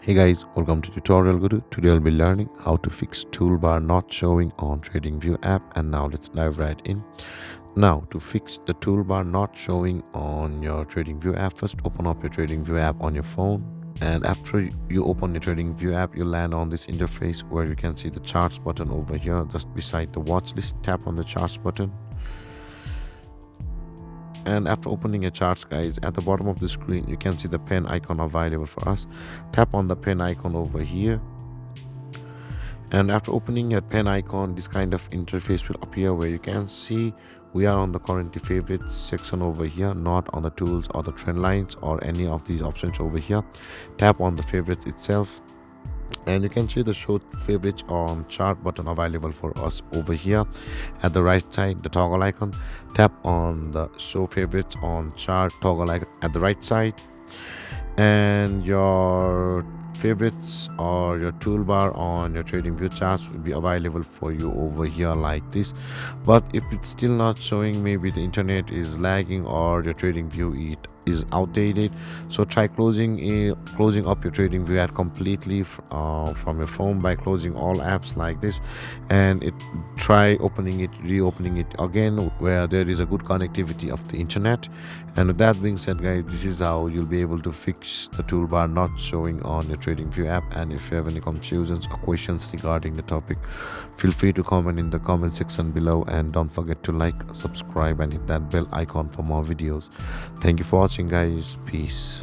Hey guys, welcome to Tutorial Guru. Today I'll be learning how to fix toolbar not showing on TradingView app, and now let's dive right in. Now to fix the toolbar not showing on your TradingView app, first open up your TradingView app on your phone, and after you open your TradingView app, you land on this interface where you can see the charts button over here just beside the watch list. Tap on the charts button. And after opening a charts, guys, at the bottom of the screen you can see the pen icon available for us. Tap on the pen icon over here, and after opening your pen icon, this kind of interface will appear where you can see we are on the currently favorites section over here, not on the tools or the trend lines or any of these options over here. Tap on the favorites itself, and you can see the show favorites on chart button available for us over here at the right side, the toggle icon. Tap on the show favorites on chart toggle icon at the right side, and your favorites or your toolbar on your TradingView charts will be available for you over here like this. But if it's still not showing, maybe the internet is lagging or your TradingView it is outdated, so try closing up your TradingView app completely from your phone by closing all apps like this, and try reopening it again where there is a good connectivity of the internet. And with that being said, guys, this is how you'll be able to fix the toolbar not showing on your TradingView app. And if you have any confusions or questions regarding the topic, feel free to comment in the comment section below, and don't forget to like, subscribe, and hit that bell icon for more videos. Thank you for watching, guys. Peace.